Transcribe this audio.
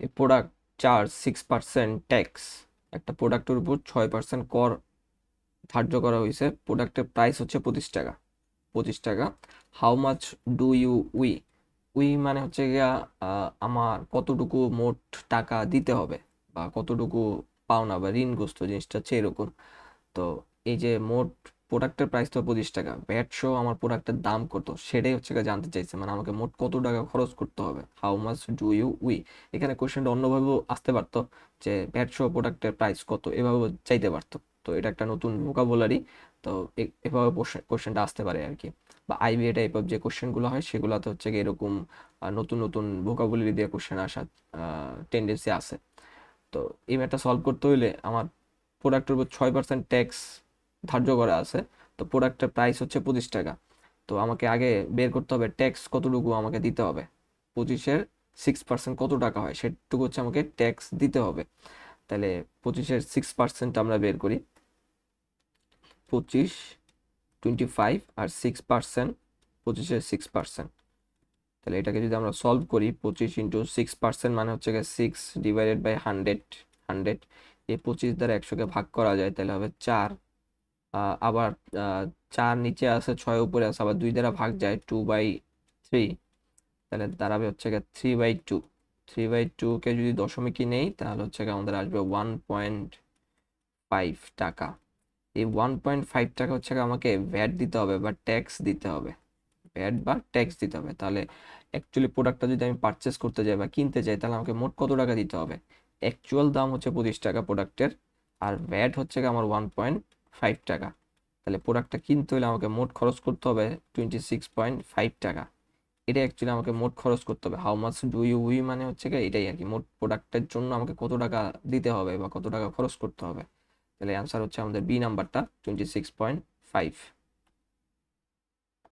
এ product charge 6% tax. একটা প্রোডাক্টের উপর 6% কর ধার্য করা হয়েছে। প্রোডাক্টের প্রাইস হচ্ছে 25 টাকা। 25 টাকা। How much do you owe? Owe মানে হচ্ছে গিয়া আমার কতটুকু মোট টাকা দিতে হবে বা কতটুকু পাওনা বা ঋণগ্রস্ত, জিনিসটা হচ্ছে এরকম। তো এই যে মোট প্রোডাক্টের প্রাইস তো 25 টাকা, ভ্যাট সহ আমার প্রোডাক্টের দাম কত সেটাই হচ্ছে গিয়ে জানতে চাইছে, মানে আমাকে মোট কত টাকা খরচ করতে হবে। How much do you owe. এখানে কোশ্চেনটা অন্যভাবেও আসতে পারতো, যে ভ্যাট সহ প্রোডাক্টের প্রাইস কত, এভাবেও চাইতে পারতো। তো এটা একটা নতুন ভোকাবুলারি। তো এভাবে কোশ্চেনটা আসতে পারে আর কি। বা আইবিএ টাইপ অফ যে কোশ্চেনগুলো হয় সেগুলোতে হচ্ছে গিয়ে এরকম নতুন নতুন ভোকাবুলারি দিয়ে কোশ্চেন আসার টেন্ডেন্সি আছে। তো এই ম্যাথটা সলভ করতে হইলে আমার প্রোডাক্টের উপর 6% ট্যাক্স ধার্য করা আছে। তো প্রোডাক্টের প্রাইস হচ্ছে 25 টাকা। তো আমাকে আগে বের করতে হবে ট্যাক্স কতটুকু আমাকে দিতে হবে। 25-এর 6% কত টাকা হয় সেটুকু হচ্ছে আমাকে ট্যাক্স দিতে হবে। তাহলে 25-এর 6% আমরা বের করি। 25, 25 আর 6%, 25-এর 6%। তাহলে এটাকে যদি আমরা সলভ করি, 25 × 6% মানে হচ্ছে গিয়ে 6/100। 100 এই 25 দ্বারা 100-কে ভাগ করা যায়, তাহলে হবে 4। আবার 4 নিচে আছে, 6 উপরে আছে, আবার 2 দ্বারা ভাগ যায় 2/3। তাহলে দাঁড়াবে হচ্ছে গিয়ে 3/2। 3/2-কে যদি দশমিকে নেই তাহলে হচ্ছে গিয়ে আমাদের আসবে 1.5 টাকা। এই 1.5 টাকা হচ্ছে গিয়ে আমাকে ভ্যাট দিতে হবে বা ট্যাক্স দিতে হবে। ভ্যাট বা ট্যাক্স দিতে হবে। তাহলে অ্যাকচুয়ালি প্রোডাক্টটা যদি আমি পারচেস করতে যাই বা কিনতে চাই তাহলে আমাকে মোট কত টাকা দিতে হবে। অ্যাকচুয়াল দাম হচ্ছে 25 টাকা প্রোডাক্টের, আর ভ্যাট হচ্ছে গিয়ে আমার 1.5 টাকা। তাহলে প্রোডাক্টটা কিনতে হলে আমাকে মোট খরচ করতে হবে 26.5 টাকা। এটা অ্যাকচুয়ালি আমাকে মোট খরচ করতে হবে। How much do you owe মানে হচ্ছে গিয়ে এটাই আর কি, মোট প্রোডাক্টের জন্য আমাকে কত টাকা দিতে হবে বা কত টাকা খরচ করতে হবে। তাহলে অ্যান্সার হচ্ছে আমাদের বি নাম্বারটা 26.5।